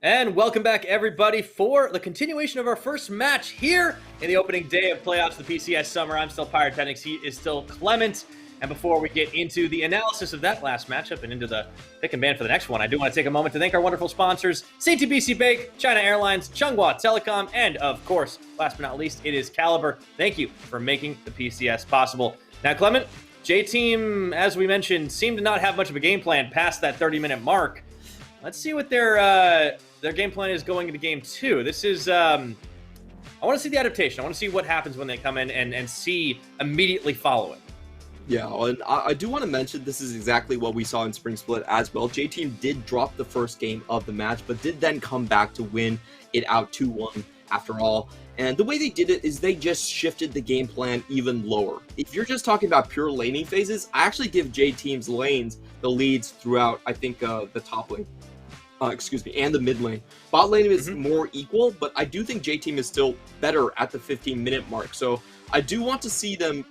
And welcome back, everybody, for the continuation of our first match here in the opening day of playoffs of the PCS Summer. I'm still Pyrotechnics. He is still Clement. And before we get into the analysis of that last matchup and into the pick and ban for the next one, I do want to take a moment to thank our wonderful sponsors, CTBC Bake, China Airlines, Chunghwa Telecom, and of course, last but not least, it is Caliber. Thank you for making the PCS possible. Now, Clement, J-Team, as we mentioned, seemed to not have much of a game plan past that 30-minute mark. Let's see what their game plan is going into game two. This is, I want to see the adaptation. I want to see what happens when they come in and see immediately follow it. Yeah, and I do want to mention this is exactly what we saw in Spring Split as well. J-Team did drop the first game of the match, but did then come back to win it out 2-1 after all. And the way they did it is they just shifted the game plan even lower. If you're just talking about pure laning phases, I actually give J-Team's lanes the leads throughout, I think, the top lane. And the mid lane. Bot lane is more equal, but I do think J-Team is still better at the 15-minute mark. So I do want to see them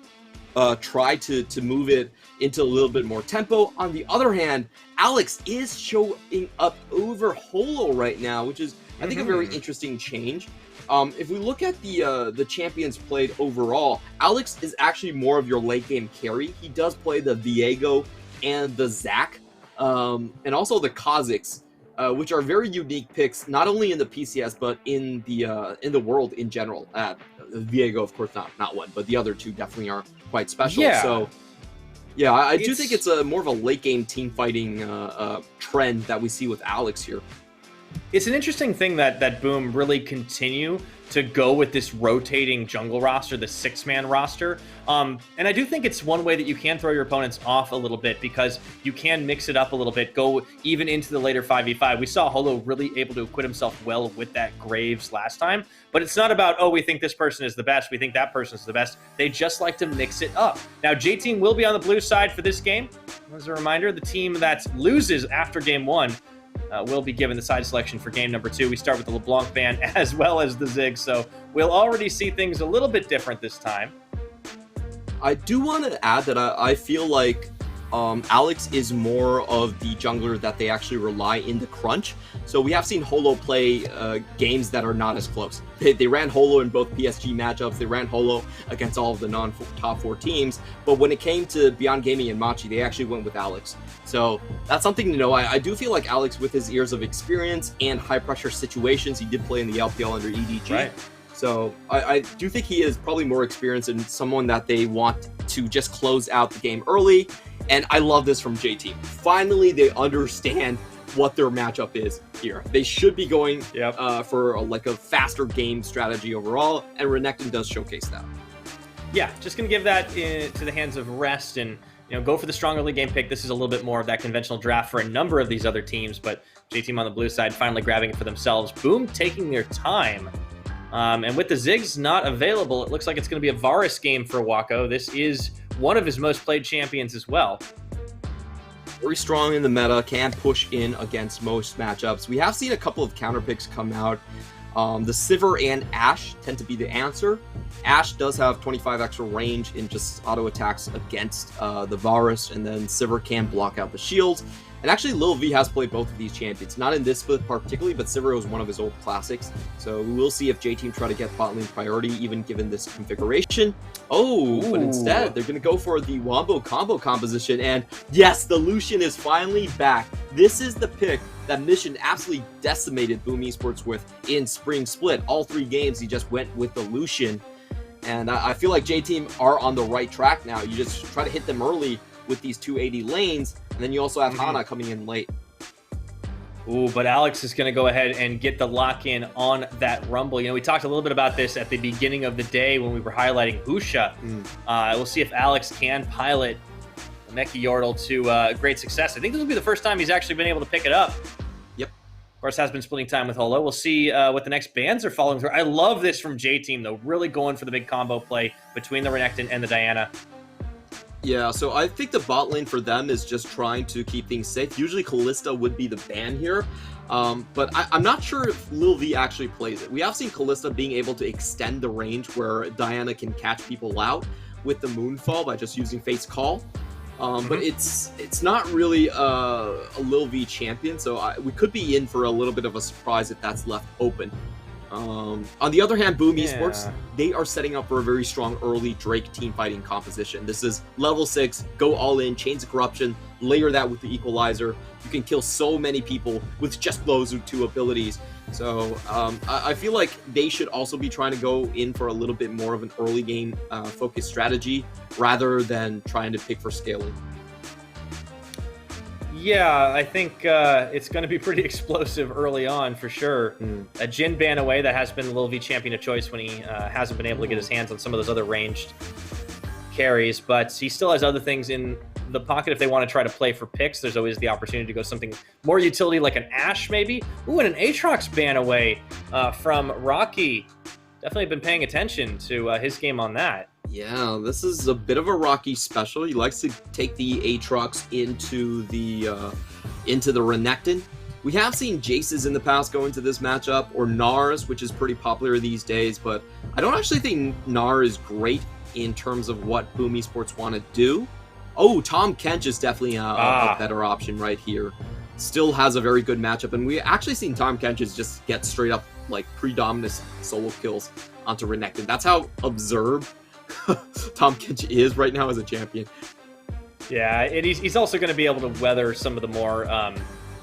try to move it into a little bit more tempo. On the other hand, Alex is showing up over Holo right now, which is, I think, a very interesting change. If we look at the champions played overall, Alex is actually more of your late game carry. He does play the Viego and the Zac, and also the Kha'Zix, which are very unique picks, not only in the PCS but in the world in general. Viego, of course, not one, but the other two definitely are quite special. Yeah. So, yeah, I do think it's a more of a late game team fighting trend that we see with Alex here. It's an interesting thing that Boom really continue to go with this rotating jungle roster, the 6-man roster. And I do think it's one way that you can throw your opponents off a little bit because you can mix it up a little bit, go even into the later 5v5. We saw Holo really able to acquit himself well with that Graves last time, but it's not about, oh, we think this person is the best, we think that person is the best. They just like to mix it up. Now, J-Team will be on the blue side for this game. As a reminder, the team that loses after game one will be given the side selection for game number 2. We start with the LeBlanc ban as well as the Zig, so we'll already see things a little bit different this time. I do want to add that I feel like Alex is more of the jungler that they actually rely in the crunch. So we have seen Holo play games that are not as close. They ran Holo in both PSG matchups. They ran Holo against all of the non-top 4 teams. But when it came to Beyond Gaming and Machi, they actually went with Alex. So that's something to know. I do feel like Alex, with his years of experience and high-pressure situations, he did play in the LPL under EDG. Right. So I do think he is probably more experienced and someone that they want to just close out the game early. And I love this from J-Team. Finally, they understand what their matchup is here. They should be going for a faster game strategy overall, and Renekton does showcase that. Yeah, just going to give that to the hands of Rest and go for the strong early game pick. This is a little bit more of that conventional draft for a number of these other teams, but J-Team on the blue side finally grabbing it for themselves. Boom taking their time. And with the Ziggs not available, it looks like it's going to be a Varus game for Wako. This is one of his most played champions as well. Very strong in the meta, can push in against most matchups. We have seen a couple of counter picks come out. The Sivir and Ashe tend to be the answer. Ashe does have 25 extra range in just auto attacks against the Varus, and then Sivir can block out the shields. And actually, Lil V has played both of these champions. Not in this split particularly, but Sivir was one of his old classics. So we will see if J-Team try to get bot lane priority, even given this configuration. Oh, but instead, they're going to go for the Wombo combo composition. And yes, the Lucian is finally back. This is the pick that Mission absolutely decimated Boom Esports with in Spring Split. All 3 games, he just went with the Lucian. And I feel like J-Team are on the right track now. You just try to hit them early with these 280 lanes, and then you also have Hana coming in late. Ooh, but Alex is going to go ahead and get the lock-in on that Rumble. We talked a little bit about this at the beginning of the day when we were highlighting Husha. We'll see if Alex can pilot Meki Yordle to great success. I think this will be the first time he's actually been able to pick it up. Yep. Of course, has been splitting time with Holo. We'll see what the next bans are following through. I love this from J-Team, though. Really going for the big combo play between the Renekton and the Diana. Yeah, so I think the bot lane for them is just trying to keep things safe. Usually Kalista would be the ban here, but I'm not sure if Lil V actually plays it. We have seen Kalista being able to extend the range where Diana can catch people out with the Moonfall by just using Face Call. But it's not really a Lil V champion, so we could be in for a little bit of a surprise if that's left open. On the other hand, Boom Esports, they are setting up for a very strong early Drake team fighting composition. This is level 6, go all in, Chains of Corruption, layer that with the Equalizer. You can kill so many people with just those two abilities. So I feel like they should also be trying to go in for a little bit more of an early game focused strategy rather than trying to pick for scaling. Yeah, I think it's going to be pretty explosive early on for sure. A Jin ban away, that has been Lil V champion of choice when he hasn't been able to get his hands on some of those other ranged carries, but he still has other things in the pocket if they want to try to play for picks. There's always the opportunity to go something more utility like an Ashe maybe. Ooh, and an Aatrox ban away from Rocky. Definitely been paying attention to his game on that. Yeah, this is a bit of a Rocky special. He likes to take the Aatrox into the Renekton. We have seen Jaces in the past go into this matchup, or Nars, which is pretty popular these days, but I don't actually think Gnar is great in terms of what Boom Esports want to do. Oh, Tahm Kench is definitely a better option right here. Still has a very good matchup, and we actually seen Tahm Kench just get straight up like predominant solo kills onto Renekton. That's how absurd Tahm Kench is right now as a champion. Yeah, and he's also going to be able to weather some of the more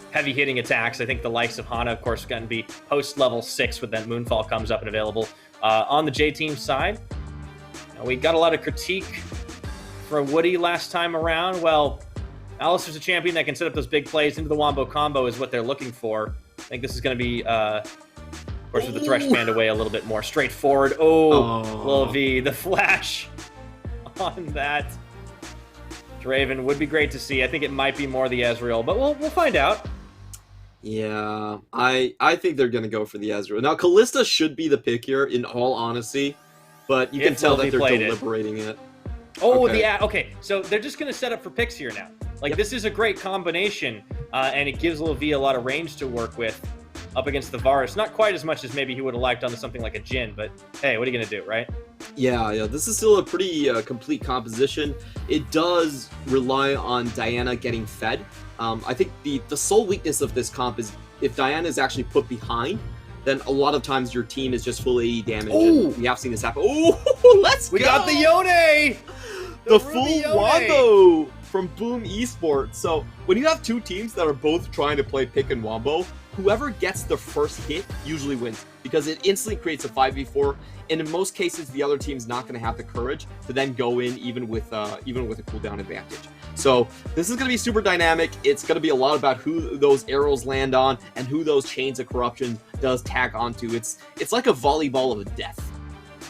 heavy-hitting attacks. I think the likes of Hana, of course, going to be post-level 6 when that Moonfall comes up and available. On the J-Team side, we got a lot of critique for Woody last time around. Well, Alistair's a champion that can set up those big plays into the Wombo combo is what they're looking for. I think this is going to be, of course, with the Thresh band away, a little bit more straightforward. Lil V, the flash on that Draven would be great to see. I think it might be more the Ezreal, but we'll find out. Yeah, I think they're going to go for the Ezreal. Now, Kalista should be the pick here, in all honesty, but you can tell that they're deliberating it. Okay, so they're just going to set up for picks here now. Like, this is a great combination, and it gives Lil V a lot of range to work with up against the Varus. Not quite as much as maybe he would have liked onto something like a Jhin, but hey, what are you going to do, right? Yeah, this is still a pretty complete composition. It does rely on Diana getting fed. I think the sole weakness of this comp is if Diana is actually put behind, then a lot of times your team is just full AE damage. And we have seen this happen. Oh, let's go! We got the Yone! The full Wombo from Boom Esports. So when you have two teams that are both trying to play pick and Wombo, whoever gets the first hit usually wins because it instantly creates a 5v4, and in most cases the other team's not going to have the courage to then go in even with a cooldown advantage. So this is going to be super dynamic. It's going to be a lot about who those arrows land on and who those Chains of Corruption does tag onto. It's like a volleyball of death.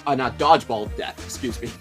Not dodgeball of death, excuse me.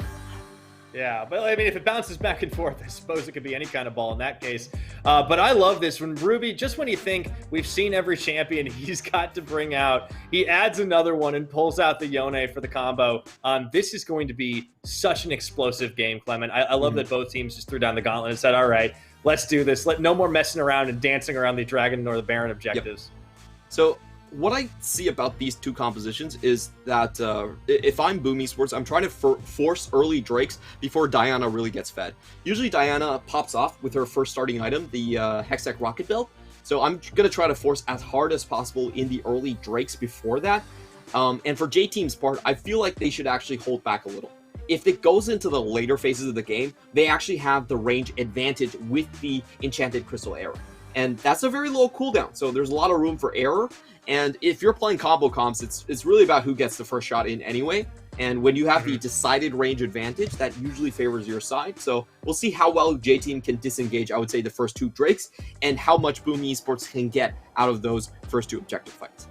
Yeah, but I mean, if it bounces back and forth, I suppose it could be any kind of ball in that case. But I love this when Ruby, just when you think we've seen every champion he's got to bring out, he adds another one and pulls out the Yone for the combo. This is going to be such an explosive game, Clement. I love that both teams just threw down the gauntlet and said, all right, let's do this. No more messing around and dancing around the Dragon or the Baron objectives. Yep. So what I see about these two compositions is that if I'm Boom Esports, I'm trying to force early Drakes before Diana really gets fed. Usually Diana pops off with her first starting item, the Hextech Rocket Belt. So I'm going to try to force as hard as possible in the early Drakes before that. And for J-Team's part, I feel like they should actually hold back a little. If it goes into the later phases of the game, they actually have the range advantage with the Enchanted Crystal Arrow. And that's a very low cooldown, so there's a lot of room for error. And if you're playing combo comps, it's really about who gets the first shot in anyway. And when you have the decided range advantage, that usually favors your side. So we'll see how well J-Team can disengage, I would say, the first two Drakes, and how much Boom Esports can get out of those first two objective fights.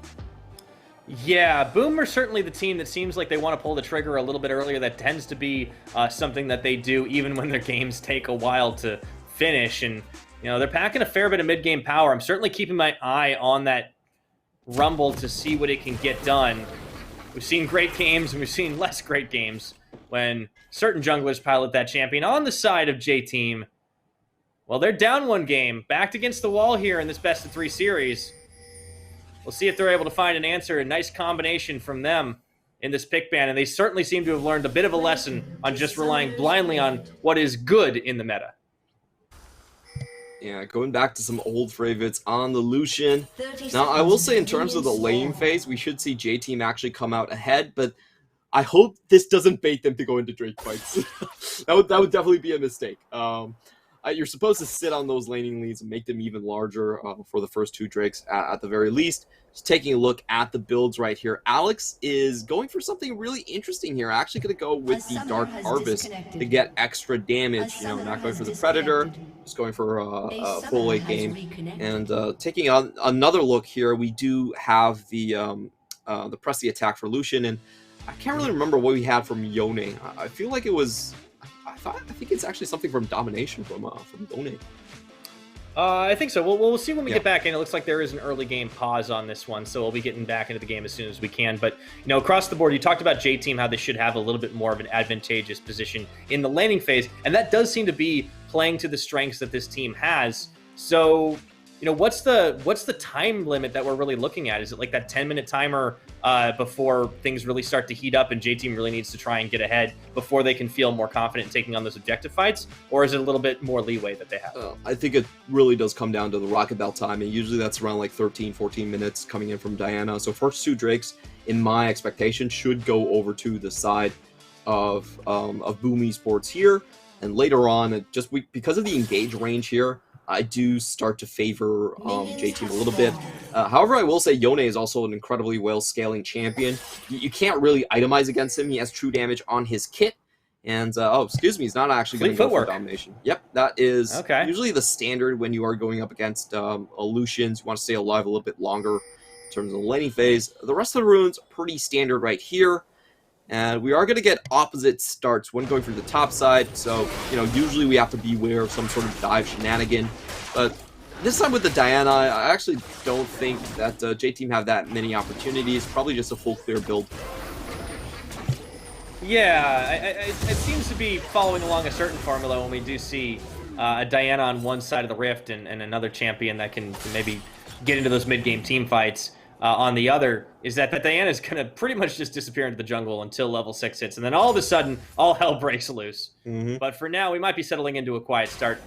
Yeah, Boom are certainly the team that seems like they want to pull the trigger a little bit earlier. That tends to be something that they do even when their games take a while to finish. And, you know, they're packing a fair bit of mid-game power. I'm certainly keeping my eye on that Rumble to see what it can get done. We've seen great games and we've seen less great games when certain junglers pilot that champion. On the side of J-Team, well, they're down one game, backed against the wall here in this best-of-3 series. We'll see if they're able to find an answer. A nice combination from them in this pick ban, and they certainly seem to have learned a bit of a lesson on just relying blindly on what is good in the meta. Yeah, going back to some old favorites on the Lucian. Now, I will say in terms of the lane phase, we should see J-Team actually come out ahead, but I hope this doesn't bait them to go into Drake fights. that would definitely be a mistake. You're supposed to sit on those laning leads and make them even larger for the first 2 Drakes at the very least. Just taking a look at the builds right here. Alex is going for something really interesting here. Actually going to go with the Dark Harvest to get extra damage. You know, not going for the Predator, just going for a full late game. And taking on another look here, we do have the press the attack for Lucian, and I can't really remember what we had from Yone. I feel like it was. I think it's actually something from Domination from Yone. I think so. We'll see when we get back in. It looks like there is an early game pause on this one, so we'll be getting back into the game as soon as we can. But, you know, across the board, you talked about J-Team, how they should have a little bit more of an advantageous position in the laning phase, and that does seem to be playing to the strengths that this team has. So, you know, what's the time limit that we're really looking at? Is it like that 10-minute timer before things really start to heat up and J-Team really needs to try and get ahead before they can feel more confident in taking on those objective fights? Or is it a little bit more leeway that they have? I think it really does come down to the Rocket Bell time, and usually that's around like 13, 14 minutes coming in from Diana. So first 2 Drakes, in my expectation, should go over to the side of Boom Esports here. And later on, because of the engage range here, I do start to favor J-Team a little bit. However, I will say Yone is also an incredibly well-scaling champion. You can't really itemize against him. He has true damage on his kit. And, he's not actually going to go for domination. Yep, that is usually the standard when you are going up against Lucians. You want to stay alive a little bit longer in terms of the laning phase. The rest of the runes, pretty standard right here. And we are going to get opposite starts, one going from the top side, so, you know, usually we have to beware of some sort of dive shenanigan. But this time with the Diana, I actually don't think that J-Team have that many opportunities, probably just a full clear build. Yeah, it seems to be following along a certain formula when we do see a Diana on one side of the rift and another champion that can maybe get into those mid-game team fights. On the other, is that Diana is going to pretty much just disappear into the jungle until level 6 hits, and then all of a sudden, all hell breaks loose. But for now, we might be settling into a quiet start.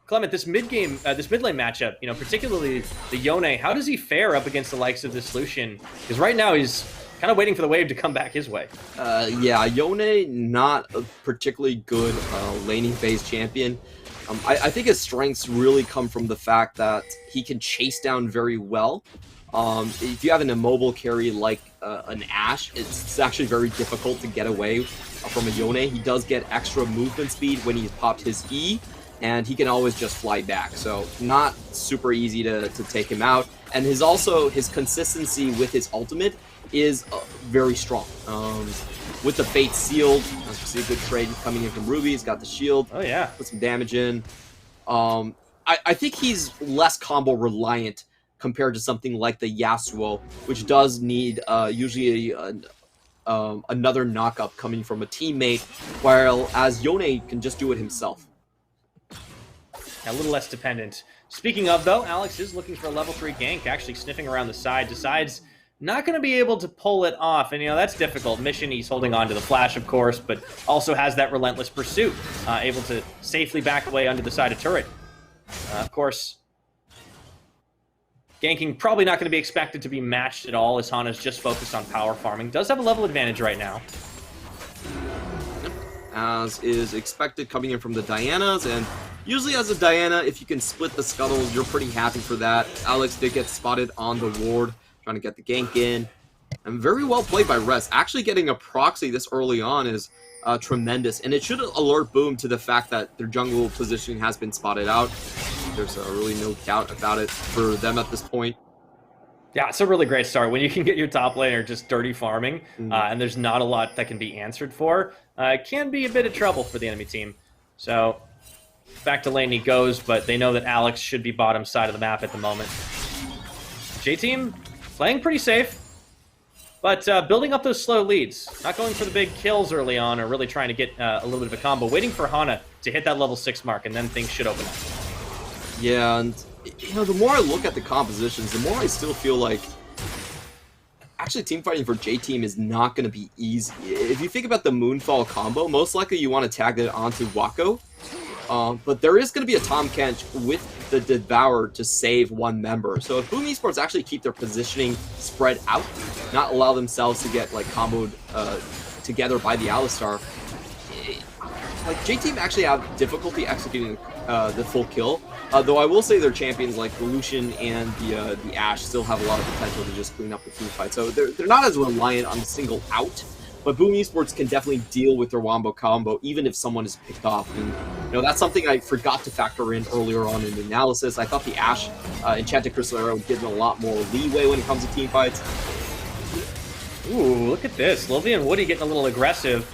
Clement, this mid-lane matchup, you know, particularly the Yone, how does he fare up against the likes of this Lucian? Because right now, he's kind of waiting for the wave to come back his way. Yeah, Yone, not a particularly good laning phase champion. I think his strengths really come from the fact that he can chase down very well. If you have an immobile carry like an Ashe, it's actually very difficult to get away from a Yone. He does get extra movement speed when he's popped his E, and he can always just fly back. So not super easy to take him out. And his consistency with his ultimate is very strong. With the Fate sealed, as you see a good trade coming in from Ruby. He's got the shield. Oh yeah, put some damage in. I think he's less combo reliant compared to something like the Yasuo, which does need usually another knock-up coming from a teammate, while as Yone can just do it himself. A little less dependent. Speaking of, though, Alex is looking for a level 3 gank, actually sniffing around the side, decides not going to be able to pull it off, and, you know, that's difficult. Mission, he's holding on to the flash, of course, but also has that relentless pursuit, able to safely back away under the side of turret. Of course, ganking probably not going to be expected to be matched at all, as Hana's just focused on power farming. Does have a level advantage right now. As is expected coming in from the Dianas, and usually as a Diana, if you can split the scuttles, you're pretty happy for that. Alex did get spotted on the ward, trying to get the gank in. And very well played by Res. Actually getting a proxy this early on is tremendous, and it should alert Boom to the fact that their jungle positioning has been spotted out. There's really no doubt about it for them at this point. Yeah, it's a really great start. When you can get your top laner just dirty farming, and there's not a lot that can be answered for, it can be a bit of trouble for the enemy team. So, back to lane he goes, but they know that Alex should be bottom side of the map at the moment. J-Team playing pretty safe, but building up those slow leads. Not going for the big kills early on, or really trying to get a little bit of a combo. Waiting for Hana to hit that level 6 mark, and then things should open up. Yeah, and you know, the more I look at the compositions, the more I still feel like actually teamfighting for J-Team is not going to be easy. If you think about the Moonfall combo, most likely you want to tag it onto Wako. But there is going to be a Tom Kench with the Devour to save one member. So if Boom Esports actually keep their positioning spread out, not allow themselves to get like comboed together by the Alistar, like J-Team actually have difficulty executing the full kill. Though I will say their champions like the Lucian and the Ashe still have a lot of potential to just clean up the team fight. So they're not as reliant on a single out. But Boom Esports can definitely deal with their wombo combo, even if someone is picked off. And that's something I forgot to factor in earlier on in the analysis. I thought the Ashe Enchanted Crystal Arrow would give them a lot more leeway when it comes to team fights. Ooh, look at this. Lilvi and Woody getting a little aggressive.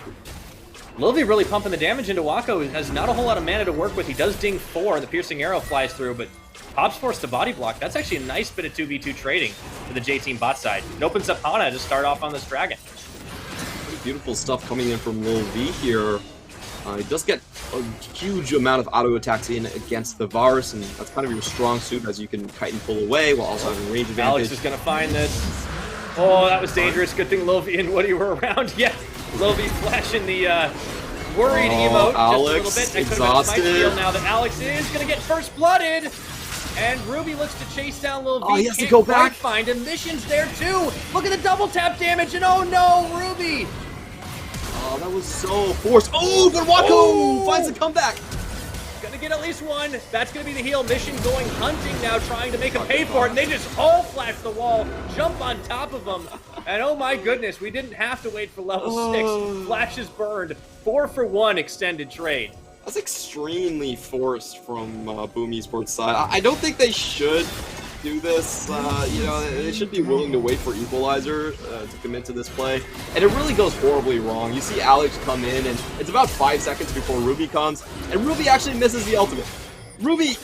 Lilvi really pumping the damage into Wako. He has not a whole lot of mana to work with. He does ding 4, and the piercing arrow flies through, but Pop's forced to body block. That's actually a nice bit of 2v2 trading for the J-Team bot side. It opens up Hana to start off on this dragon. Beautiful stuff coming in from Lil V here. He does get a huge amount of auto attacks in against the Varus, and that's kind of your strong suit as you can kite and pull away while also having range advantage. Alex is going to find this. Oh, that was dangerous. Good thing Lil V and Woody were around. Yeah, Lil V flashing the worried emote Alex, just a little bit. That exhausted. could have been a nice now that Alex is going to get first blooded. And Ruby looks to chase down Lil V. Oh, he has to go back. Find him. Mission's there too. Look at the double tap damage, and oh no, Ruby. Oh, that was so forced. Oh, but Wako finds a comeback. Gonna get at least one. That's gonna be the heal. Mission going hunting now, trying to make him pay for it. And they just all flash the wall, jump on top of him. And oh my goodness, we didn't have to wait for level 6. Flashes burned. 4 for 1 extended trade. That's extremely forced from Boom Esports side. I don't think they should do this. They should be willing to wait for Equalizer to commit to this play. And it really goes horribly wrong. You see Alex come in, and it's about 5 seconds before Ruby comes, and Ruby actually misses the ultimate. Ruby,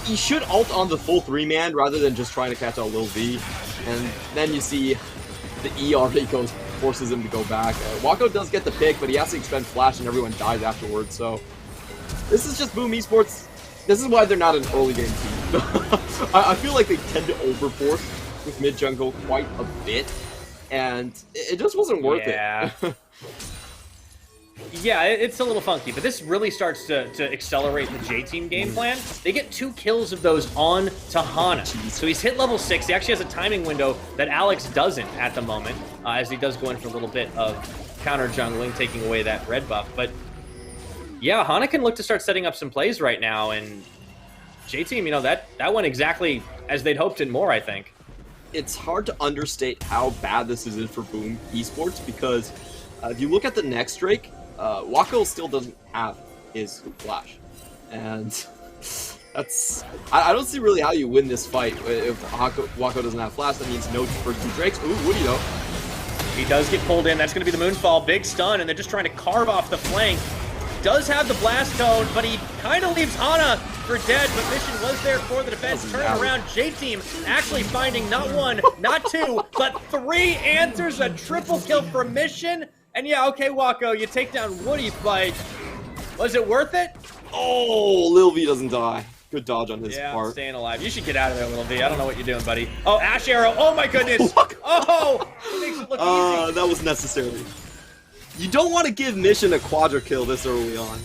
he should ult on the full 3-man rather than just trying to catch out Lil V. And then you see the E already forces him to go back. Wako does get the pick, but he has to expend flash, and everyone dies afterwards. So this is just Boom Esports. This is why they're not an early game team. I feel like they tend to overforce with mid jungle quite a bit, and it just wasn't worth it. Yeah, it's a little funky, but this really starts to accelerate the J-Team game plan. They get 2 kills of those on to Hana. So he's hit level 6. He actually has a timing window that Alex doesn't at the moment, as he does go in for a little bit of counter jungling, taking away that red buff. But yeah, Hana can look to start setting up some plays right now, and J-Team, that went exactly as they'd hoped and more, I think. It's hard to understate how bad this is for Boom Esports, because if you look at the next Drake, Wako still doesn't have his flash. And that's... I don't see really how you win this fight. If Wako doesn't have flash, that means no first 2 Drakes. Ooh, Woody though. He does get pulled in. That's going to be the Moonfall. Big stun, and they're just trying to carve off the flank. Does have the blast cone, but he kind of leaves Hana for dead, but Mission was there for the defense. Turn around, J-Team actually finding not 1, not 2, but 3 answers, a triple kill for Mission. And yeah, okay, Wako, you take down Woody, but was it worth it? Oh, Lil V doesn't die. Good dodge on his part. Staying alive. You should get out of there, Lil V. I don't know what you're doing, buddy. Oh, Ashe Arrow. Oh my goodness. Oh, it makes it look easy. That was necessary. You don't want to give Mission a quadra kill this early on.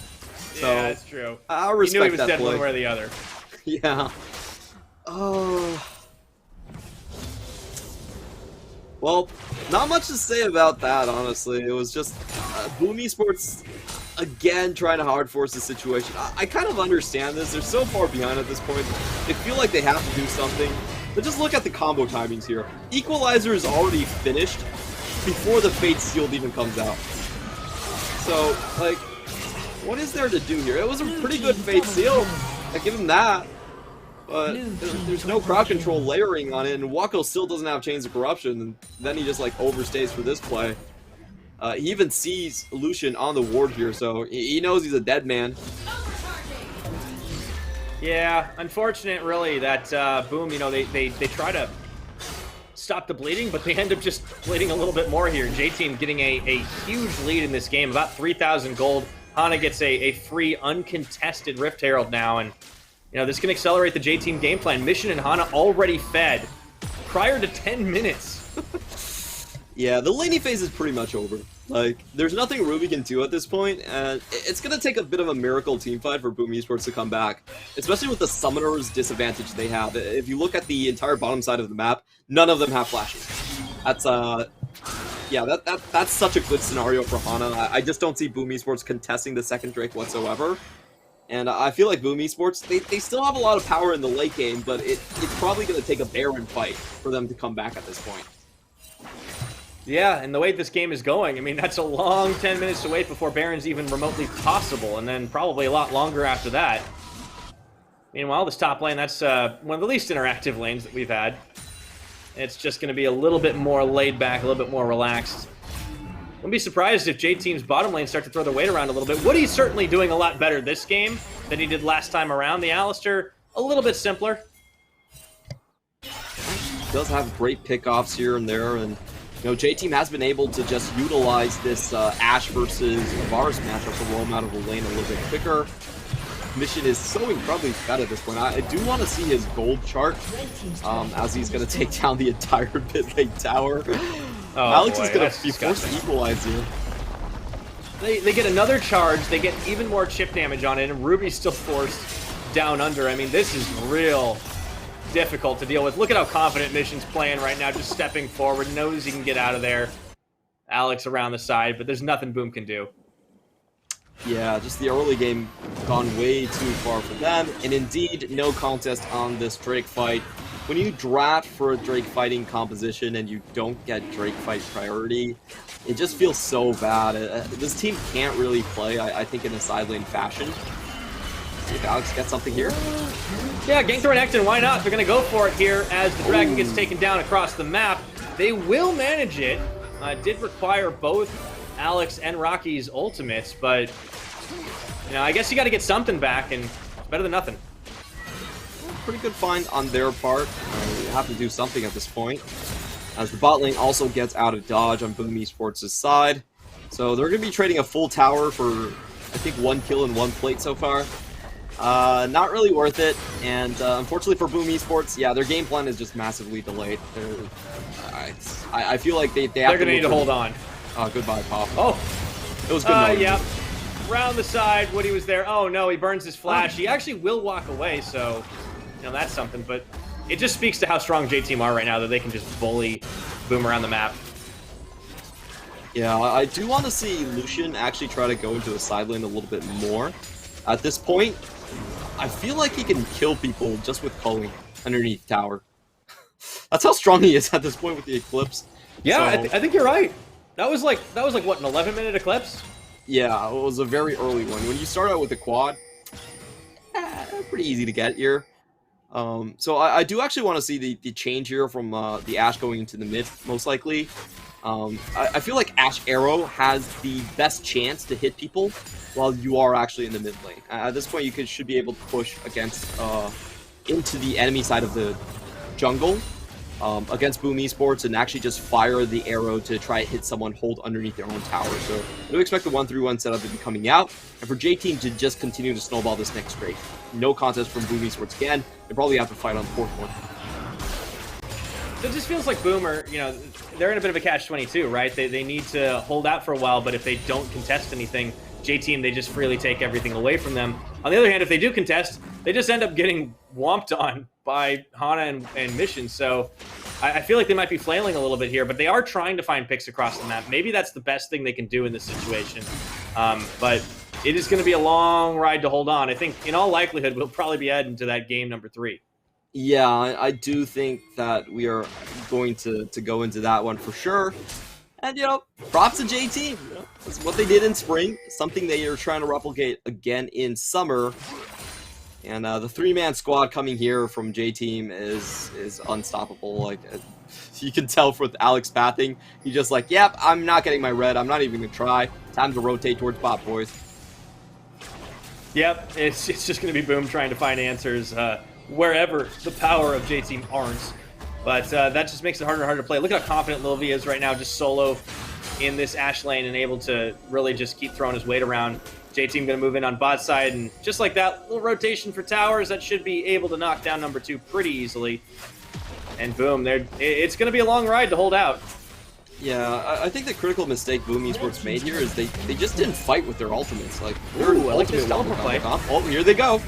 So, yeah, that's true. I respect that. He knew he was dead one way or the other. Yeah. Oh. Well, not much to say about that, honestly. It was just Boom Esports, again, trying to hard force the situation. I kind of understand this. They're so far behind at this point. They feel like they have to do something. But just look at the combo timings here. Equalizer is already finished before the Fate Sealed even comes out. So, like, what is there to do here? It was a pretty good Fate Seal. I give him that. But there's no crowd control layering on it, and Wako still doesn't have Chains of Corruption, and then he just, like, overstays for this play. He even sees Lucian on the ward here, so he knows he's a dead man. Yeah, unfortunate, really, that Boom, they try to stop the bleeding, but they end up just bleeding a little bit more here. J-Team getting a huge lead in this game, about 3,000 gold. Hana gets a free, uncontested Rift Herald now, and this can accelerate the J-Team game plan. Mission and Hana already fed prior to 10 minutes. Yeah, the laning phase is pretty much over. Like, there's nothing Ruby can do at this point, and it's gonna take a bit of a miracle teamfight for Boom Esports to come back, especially with the summoners disadvantage they have. If you look at the entire bottom side of the map, none of them have flashes. That's yeah, that's such a good scenario for Hana. I just don't see Boom Esports contesting the second Drake whatsoever. And I feel like Boom Esports, they still have a lot of power in the late game, but it's probably going to take a Baron fight for them to come back at this point. Yeah, and the way this game is going, I mean, that's a long 10 minutes to wait before Baron's even remotely possible, and then probably a lot longer after that. Meanwhile, this top lane, that's one of the least interactive lanes that we've had. It's just going to be a little bit more laid back, a little bit more relaxed. Wouldn't be surprised if J-Team's bottom lane start to throw their weight around a little bit. Woody's certainly doing a lot better this game than he did last time around. The Alistar, a little bit simpler. He does have great pickoffs here and there, and you know, J-Team has been able to just utilize this Ashe versus Varus matchup to roll him out of the lane a little bit quicker. Mission is so incredibly fed at this point. I do want to see his gold chart as he's going to take down the entire mid lane tower. Oh, Alex is going to be forced to equalize here. They get another charge, they get even more chip damage on it, and Ruby's still forced down under. I mean, this is real difficult to deal with. Look at how confident Mission's playing right now, just stepping forward, knows he can get out of there. Alex around the side, but there's nothing Boom can do. Yeah, just the early game gone way too far for them, and indeed, no contest on this Drake fight. When you draft for a Drake fighting composition and you don't get Drake fight priority, it just feels so bad. This team can't really play, I think, in a side lane fashion. See if Alex gets something here. Yeah, gank through an Ekton, why not? They're going to go for it here as the Dragon gets taken down across the map. They will manage it. Did require both Alex and Rocky's ultimates, but you know, I guess you got to get something back, and it's better than nothing. Pretty good find on their part. You have to do something at this point, as the bot lane also gets out of dodge on Boom Esports' side. So they're going to be trading a full tower for, I think, 1 kill and 1 plate so far. Not really worth it, and unfortunately for Boom Esports, yeah, their game plan is just massively delayed. I feel like they're going to need to hold on. Goodbye, Pop. Oh, it was good. Yeah. Round the side, Woody was there. Oh no, he burns his flash. He actually will walk away, so you know that's something. But it just speaks to how strong J-Team are right now, that they can just bully Boom around the map. Yeah, I do want to see Lucian actually try to go into the side lane a little bit more. At this point, I feel like he can kill people just with culling underneath tower. That's how strong he is at this point with the Eclipse. Yeah, so, I think you're right. That was like what, an 11-minute Eclipse? Yeah, it was a very early one. When you start out with the quad, pretty easy to get here. So I do actually want to see the change here from the Ashe going into the mid, most likely. I feel like Ashe Arrow has the best chance to hit people while you are actually in the mid lane. At this point, you should be able to push against into the enemy side of the jungle against Boom Esports and actually just fire the arrow to try to hit someone hold underneath their own tower. So I do expect the 1-3-1 setup to be coming out, and for J-Team to just continue to snowball this next Drake. No contest from Boom Esports again. They probably have to fight on the 4th one. So it just feels like Boomer, you know, they're in a bit of a catch-22, right? They need to hold out for a while, but if they don't contest anything, J-Team, they just freely take everything away from them. On the other hand, if they do contest, they just end up getting whomped on by Hana and Mission. So I feel like they might be flailing a little bit here, but they are trying to find picks across the map. Maybe that's the best thing they can do in this situation. But it is going to be a long ride to hold on. I think in all likelihood, we'll probably be heading to that game number 3. Yeah, I do think that we are going to go into that one for sure. And, you know, props to J-Team. You know, that's what they did in spring, something they are trying to replicate again in summer. And the 3-man squad coming here from J-Team is unstoppable. Like, you can tell with Alex pathing, he's just like, yep, I'm not getting my red. I'm not even going to try. Time to rotate towards bot, boys. Yep, it's just going to be Boom trying to find answers wherever the power of J-Team aren't. But that just makes it harder and harder to play. Look how confident Lil V is right now, just solo in this Ashe lane and able to really just keep throwing his weight around. J-Team going to move in on bot side, and just like that, little rotation for towers, that should be able to knock down number 2 pretty easily. And boom, it's going to be a long ride to hold out. Yeah, I think the critical mistake Boom Esports made here is they just didn't fight with their ultimates. Like, Ooh, I like this teleport play. Oh, here they go.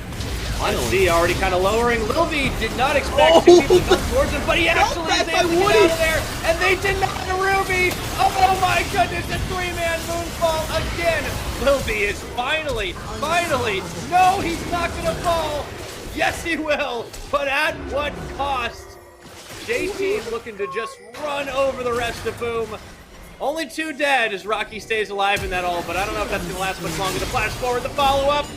Finally. See, already kind of lowering. Lil V did not expect two people to come towards him, but he actually is able to get out of there, and they deny Ruby. Oh my goodness, a three-man moonfall again. Lil V is finally, no, he's not gonna fall. Yes, he will, but at what cost? JT looking to just run over the rest of Boom. Only 2 dead as Rocky stays alive in that ult, but I don't know if that's going to last much longer. The flash forward, the follow-up.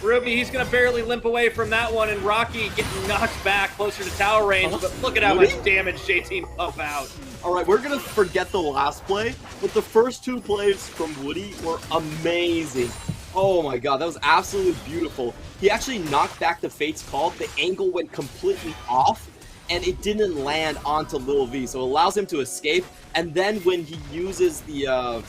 Ruby, he's going to barely limp away from that one, and Rocky getting knocked back closer to tower range, but look at how much damage JT pump out. All right, we're going to forget the last play, but the first 2 plays from Woody were amazing. Oh my god, that was absolutely beautiful. He actually knocked back the Fate's Call. The angle went completely off, and it didn't land onto Lil V, so it allows him to escape. And then when he uses the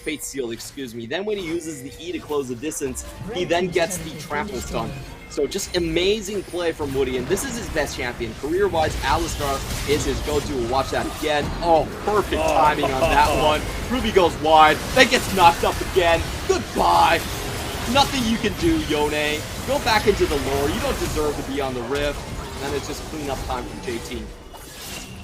Fate Seal, excuse me, then when he uses the E to close the distance, he then gets the trample stun. So just amazing play from Woody, and this is his best champion. Career-wise, Alistar is his go-to. We'll watch that again. Oh, perfect timing on that one. Ruby goes wide, then gets knocked up again. Goodbye. Nothing you can do, Yone. Go back into the lore. You don't deserve to be on the Rift. And then it's just clean-up time from JT.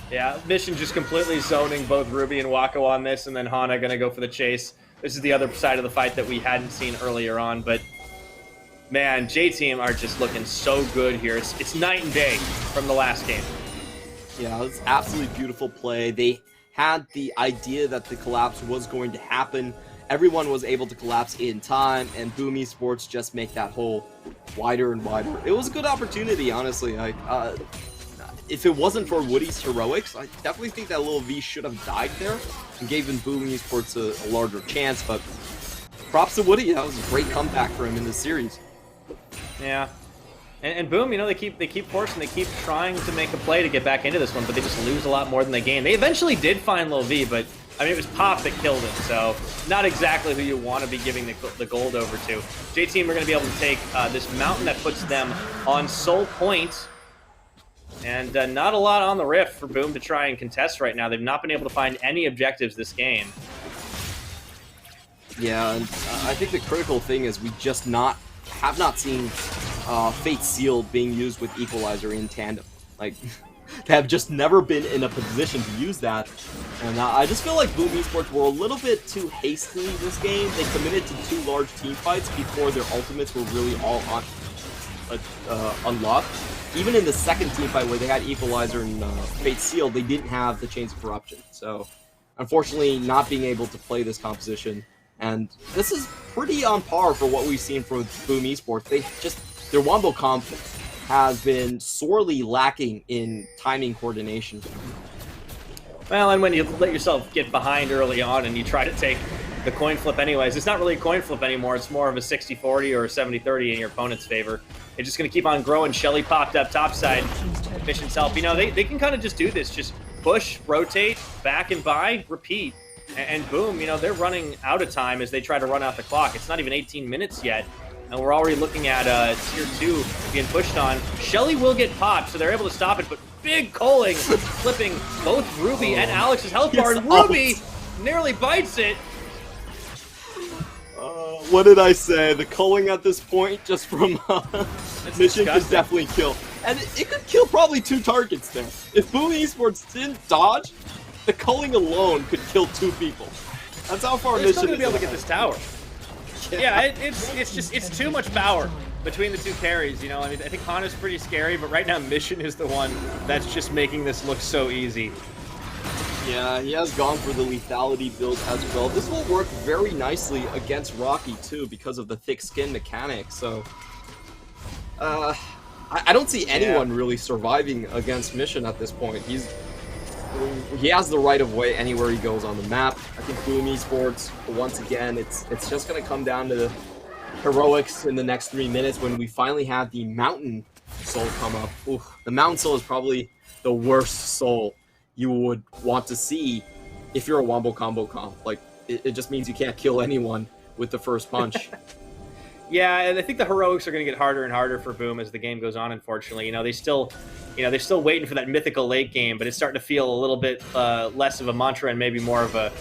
Yeah, Mission just completely zoning both Ruby and Wako on this, and then Hana gonna go for the chase. This is the other side of the fight that we hadn't seen earlier on, but man, J-Team are just looking so good here. It's night and day from the last game. Yeah, it was absolutely beautiful play. They had the idea that the collapse was going to happen. Everyone was able to collapse in time, and Boom Esports just make that hole wider and wider. It was a good opportunity, honestly. Like, if it wasn't for Woody's heroics, I definitely think that Lil V should have died there and gave Boom Esports a larger chance. But props to Woody. That was a great comeback for him in this series. Yeah. And Boom, you know, they keep forcing, they keep trying to make a play to get back into this one, but they just lose a lot more than they gain. They eventually did find Lil V, but I mean, it was Pop that killed him, so not exactly who you want to be giving the gold over to. J-Team are going to be able to take this mountain that puts them on Soul Point, and not a lot on the Rift for Boom to try and contest right now. They've not been able to find any objectives this game. Yeah, and I think the critical thing is we just have not seen Fate Seal being used with Equalizer in tandem. Like, they have just never been in a position to use that. And I just feel like Boom Esports were a little bit too hasty this game. They committed to 2 large team fights before their ultimates were really all unlocked. Even in the second team fight where they had Equalizer and Fate Seal, they didn't have the Chains of Corruption. So, unfortunately, not being able to play this composition. And this is pretty on par for what we've seen from Boom Esports. Their Wombo comp has been sorely lacking in timing coordination. Well, and when you let yourself get behind early on and you try to take the coin flip anyways, it's not really a coin flip anymore. It's more of a 60-40 or a 70-30 in your opponent's favor. They're just going to keep on growing. Shelly popped up topside. Mission's help. You know, they can kind of just do this. Just push, rotate, back and buy, repeat. And boom, you know, they're running out of time as they try to run out the clock. It's not even 18 minutes yet. And we're already looking at Tier 2 being pushed on. Shelly will get popped, so they're able to stop it, but big culling, flipping both Ruby and Alex's health bar, and Ruby nearly bites it. What did I say? The culling at this point, just from Mission, could definitely kill. And it could kill probably 2 targets there. If Boom Esports didn't dodge, the culling alone could kill 2 people. That's how far Mission is. They're still going to be able to get this tower. Yeah, it's too much power between the 2 carries, you know. I mean, I think Hana's pretty scary, but right now Mission is the one that's just making this look so easy. Yeah, he has gone for the lethality build as well. This will work very nicely against Rocky too because of the thick skin mechanic. So, I don't see anyone really surviving against Mission at this point. He has the right of way anywhere he goes on the map. I think Boom Esports, once again, it's just going to come down to heroics in the next 3 minutes when we finally have the Mountain Soul come up. Ooh, the Mountain Soul is probably the worst soul you would want to see if you're a Wombo Combo comp. Like, it just means you can't kill anyone with the first punch. Yeah, and I think the heroics are going to get harder and harder for Boom as the game goes on, unfortunately. You know, they still you know, they're still waiting for that mythical late game, but it's starting to feel a little bit less of a mantra and maybe more of a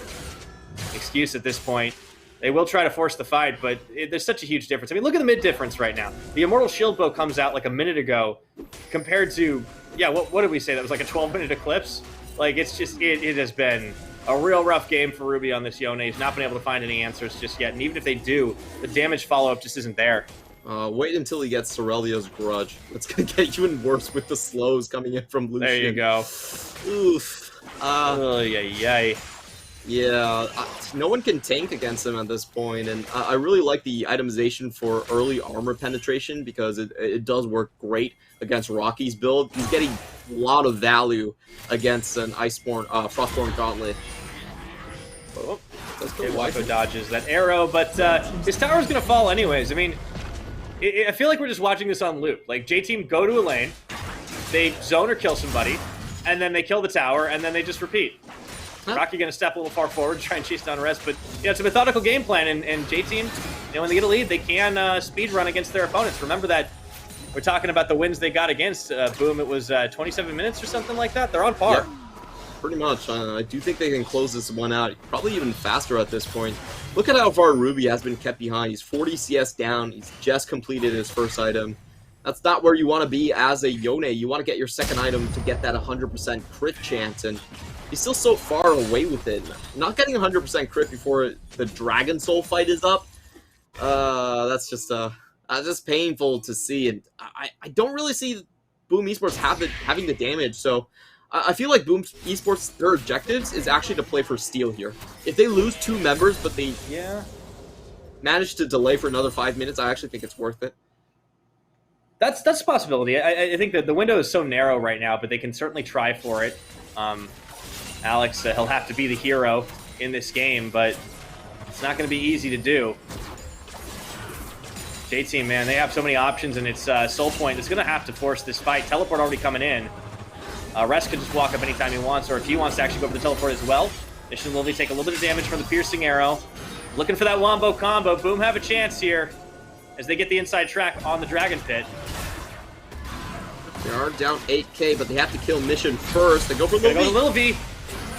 excuse at this point. They will try to force the fight, but there's such a huge difference. I mean, look at the mid difference right now. The Immortal Shield Bow comes out like a minute ago compared to, yeah, what did we say? That was like a 12-minute eclipse? Like, it's just, it has been a real rough game for Ruby on this Yone. He's not been able to find any answers just yet, and even if they do, the damage follow-up just isn't there. Wait until he gets Sorelio's Grudge. It's going to get even worse with the slows coming in from Lucian. There you go. Oof. Oh, yay. Yeah, no one can tank against him at this point, and I really like the itemization for early armor penetration because it does work great against Rocky's build. He's getting a lot of value against an Frostborn Gauntlet. Oh, okay, Wako dodges that arrow, but his tower's going to fall anyways. I mean, I feel like we're just watching this on loop. Like, J-Team go to a lane, they zone or kill somebody, and then they kill the tower, and then they just repeat. Rocky going to step a little far forward, try and chase down Rest, but yeah, it's a methodical game plan, and J-Team, you know, when they get a lead, they can speed run against their opponents. Remember that we're talking about the wins they got against Boom. It was 27 minutes or something like that. They're on par. Yep. Pretty much. I do think they can close this one out, probably even faster at this point. Look at how far Ruby has been kept behind. He's 40 CS down. He's just completed his first item. That's not where you want to be as a Yone. You want to get your second item to get that 100% crit chance, and he's still so far away with it. Not getting 100% crit before the Dragon Soul fight is up, that's just painful to see. And I don't really see Boom Esports having the damage, so I feel like Boom Esports, their objectives is actually to play for steal here. If they lose 2 members, but they manage to delay for another 5 minutes, I actually think it's worth it. That's a possibility. I think that the window is so narrow right now, but they can certainly try for it. Alex, he'll have to be the hero in this game, but it's not going to be easy to do. J-Team, man, they have so many options, and it's Soul Point is going to have to force this fight. Teleport already coming in. Rest can just walk up anytime he wants, or if he wants to actually go for the teleport as well. Mission will take a little bit of damage from the piercing arrow. Looking for that wombo combo. Boom have a chance here as they get the inside track on the Dragon Pit. They are down 8k, but they have to kill Mission first. They go for Lil V.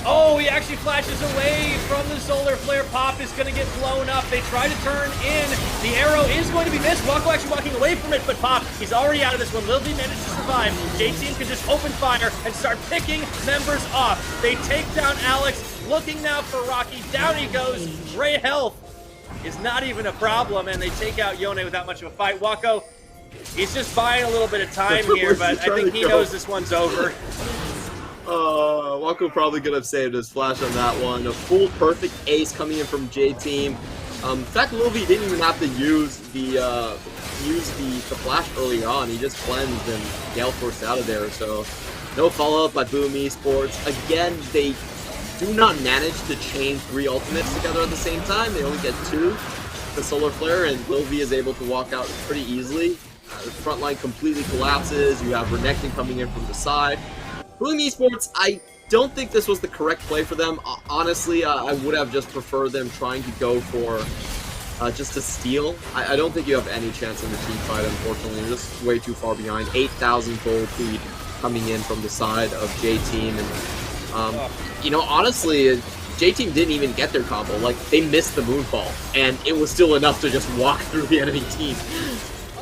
Oh, he actually flashes away from the solar flare. Pop is going to get blown up. They try to turn in. The arrow is going to be missed. Wako actually walking away from it, but Pop, he's already out of this one. Lil V managed to survive. J-Team can just open fire and start picking members off. They take down Alex. Looking now for Rocky. Down he goes. Ray health is not even a problem, and they take out Yone without much of a fight. Wako, he's just buying a little bit of time here, but I think he knows this one's over. Wako probably could have saved his flash on that one. A full perfect ace coming in from J-Team. In fact, Lil V didn't even have to use the flash early on. He just cleansed and Gale forced out of there. So no follow-up by Boom Esports. Again, they do not manage to chain 3 ultimates together at the same time. They only get 2. The Solar Flare, and Lil V is able to walk out pretty easily. The front line completely collapses. You have Renekton coming in from the side. Boom Esports, I don't think this was the correct play for them. Honestly, I would have just preferred them trying to go for just a steal. I don't think you have any chance in the team fight, unfortunately. You're just way too far behind. 8,000 gold lead coming in from the side of J-Team. And, you know, honestly, J-Team didn't even get their combo. Like, they missed the Moonfall, and it was still enough to just walk through the enemy team.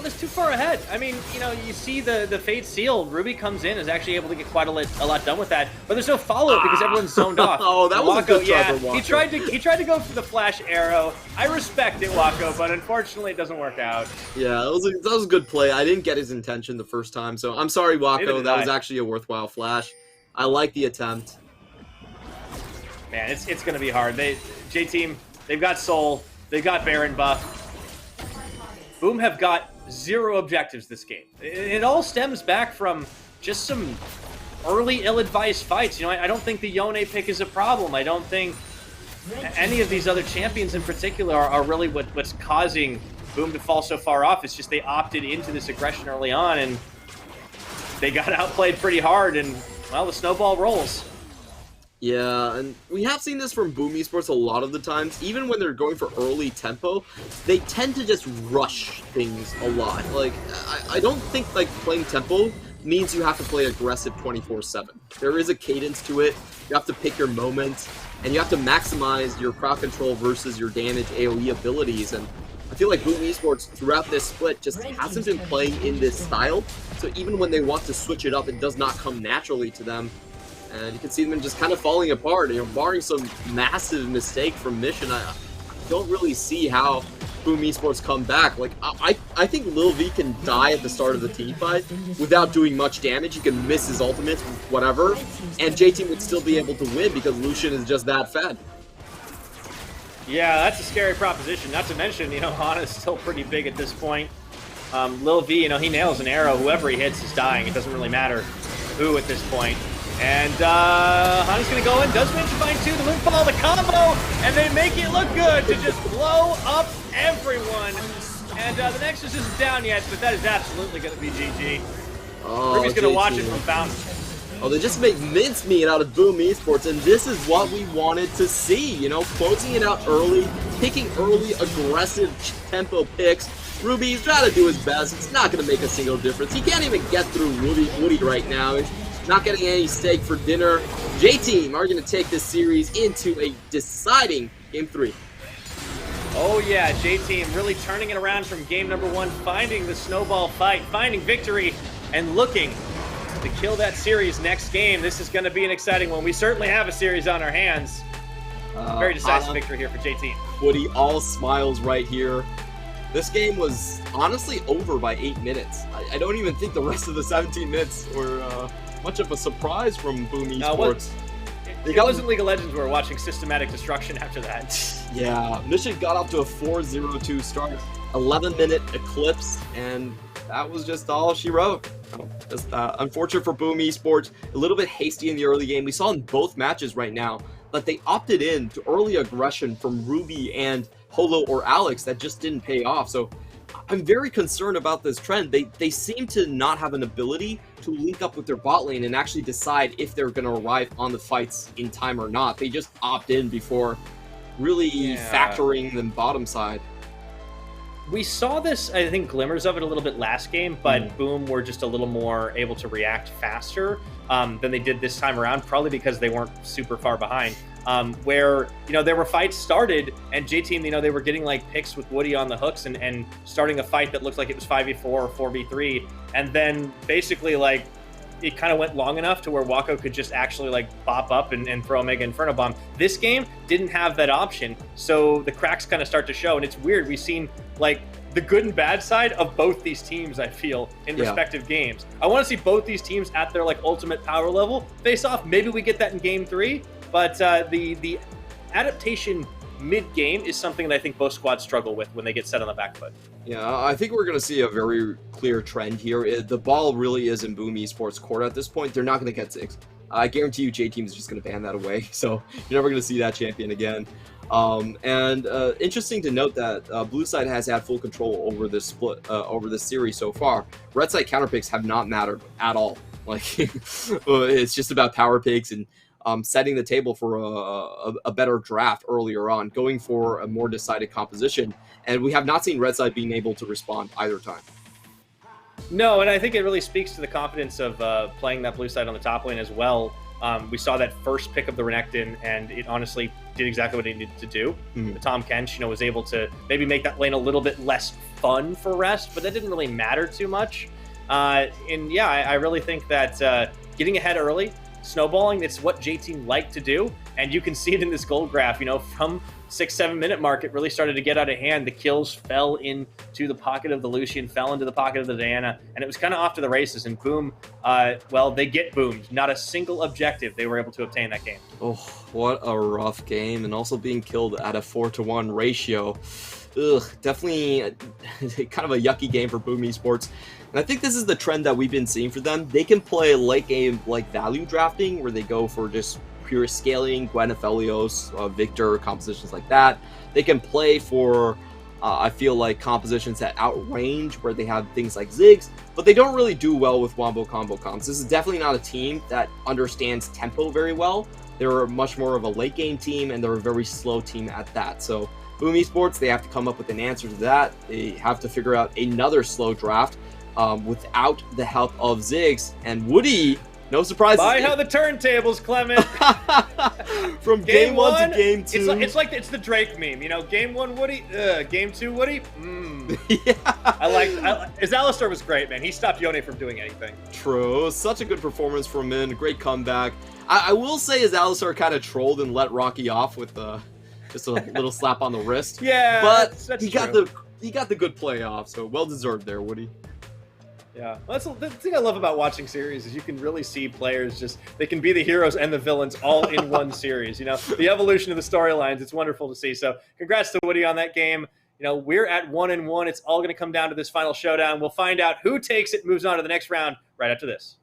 It's too far ahead. I mean, you know, you see the Fate Seal. Ruby comes in, is actually able to get quite a lot done with that, but there's no follow-up because everyone's zoned off. Oh, that was Wako, a good try for Wako. He tried to go for the flash arrow. I respect it, Wako, but unfortunately it doesn't work out. Yeah, that was a good play. I didn't get his intention the first time, so I'm sorry, Wako. That was actually a worthwhile flash. I like the attempt. Man, it's going to be hard. J-Team, they've got Soul, they've got Baron buff. Boom have got 0 objectives this game. It all stems back from just some early ill-advised fights. You know, I don't think the Yone pick is a problem. I don't think any of these other champions in particular are really what's causing Boom to fall so far off. It's just they opted into this aggression early on, and they got outplayed pretty hard, and, well, the snowball rolls. Yeah, and we have seen this from Boom Esports a lot of the times. Even when they're going for early tempo, they tend to just rush things a lot. Like, I don't think, like, playing tempo means you have to play aggressive 24/7. There is a cadence to it. You have to pick your moments, and you have to maximize your crowd control versus your damage AoE abilities. And I feel like Boom Esports throughout this split just hasn't been playing in this style. So even when they want to switch it up, it does not come naturally to them. And you can see them just kind of falling apart. You know, barring some massive mistake from Mission, I don't really see how Boom Esports come back. Like, I think Lil V can die at the start of the team fight without doing much damage. He can miss his ultimates, whatever, and JT would still be able to win because Lucian is just that fed. Yeah, that's a scary proposition. Not to mention, you know, Hana's still pretty big at this point. Lil V, you know, he nails an arrow. Whoever he hits is dying. It doesn't really matter who at this point. And Hana's going to go in, does manage to find 2, the Moonfall, the combo, and they make it look good to just blow up everyone. And the Nexus isn't down yet, but that is absolutely going to be GG. Oh, Ruby's going to watch it from Fountain. Oh, they just made mincemeat out of Boom Esports, and this is what we wanted to see, you know, closing it out early, picking early, aggressive tempo picks. Ruby's trying to do his best. It's not going to make a single difference. He can't even get through Woody right now. He's not getting any steak for dinner. J-Team are going to take this series into a deciding Game 3. Oh yeah, J-Team really turning it around from game number 1, finding the snowball fight, finding victory, and looking to kill that series next game. This is going to be an exciting one. We certainly have a series on our hands. Very decisive victory here for J-Team. Woody all smiles right here. This game was honestly over by 8 minutes. I don't even think the rest of the 17 minutes were much of a surprise from Boom Esports. It wasn't League of Legends. We were watching systematic destruction after that. Yeah, Mission got off to a 4-0-2 start, 11-minute Eclipse, and that was just all she wrote. Just unfortunate for Boom Esports, a little bit hasty in the early game. We saw in both matches right now that they opted in to early aggression from Ruby and Holo or Alex that just didn't pay off. So I'm very concerned about this trend. They seem to not have an ability to link up with their bot lane and actually decide if they're going to arrive on the fights in time or not. They just opt in before really factoring the bottom side. We saw this, I think, glimmers of it a little bit last game, but Boom were just a little more able to react faster than they did this time around, probably because they weren't super far behind. Where, you know, there were fights started, and J-Team, you know, they were getting, like, picks with Woody on the hooks and starting a fight that looked like it was 5v4 or 4v3, and then basically, like, it kind of went long enough to where Wako could just actually, like, bop up and throw a Mega Inferno Bomb. This game didn't have that option, so the cracks kind of start to show, and it's weird. We've seen, like, the good and bad side of both these teams, I feel, in respective games. I want to see both these teams at their, like, ultimate power level face off. Maybe we get that in Game 3, but the adaptation mid-game is something that I think both squads struggle with when they get set on the back foot. Yeah, I think we're going to see a very clear trend here. The ball really is in Boom Esports' court at this point. They're not going to get 6. I guarantee you J-Team is just going to ban that away, so you're never going to see that champion again. Interesting to note that Blue Side has had full control over this split, over this series so far. Red Side counter picks have not mattered at all. Like, it's just about power picks and setting the table for a better draft earlier on, going for a more decided composition. And we have not seen Red Side being able to respond either time. No, and I think it really speaks to the confidence of playing that Blue Side on the top lane as well. We saw that first pick of the Renekton, and it honestly did exactly what it needed to do. The Tom Kench, you know, was able to maybe make that lane a little bit less fun for Rest, but that didn't really matter too much. And yeah, I really think that getting ahead early, snowballing, it's what J-Team like to do, and you can see it in this gold graph. You know, from 6-7 minute mark, it really started to get out of hand. The kills fell into the pocket of the Lucian, fell into the pocket of the Diana, and it was kind of off to the races. And Boom, well, they get boomed. Not a single objective they were able to obtain that game. Oh, what a rough game, and also being killed at a 4-to-1 ratio. Ugh, definitely kind of a yucky game for Boom Esports. And I think this is the trend that we've been seeing for them. They can play late game like value drafting, where they go for just pure scaling, Gwen, Aphelios, Victor, compositions like that. They can play for, I feel like, compositions that outrange, where they have things like Ziggs, but they don't really do well with Wombo combo comps. This is definitely not a team that understands tempo very well. They're much more of a late game team, and they're a very slow team at that. So Boom Esports, they have to come up with an answer to that. They have to figure out another slow draft. without the help of Ziggs. And Woody, no surprise. Buy how the turntables, Clement. From game one to game 2. It's the Drake meme, you know. Game 1 Woody, game 2 Woody. Yeah. His Alistar was great, man. He stopped Yone from doing anything. True. Such a good performance from him. Great comeback. I will say his Alistar kind of trolled and let Rocky off with just a little slap on the wrist. Yeah, but that's he got the good play off, so well deserved there, Woody. Yeah, that's the thing I love about watching series is you can really see players they can be the heroes and the villains all in one series. You know, the evolution of the storylines, it's wonderful to see. So congrats to Woody on that game. You know, we're at 1-1. It's all going to come down to this final showdown. We'll find out who takes it, moves on to the next round right after this.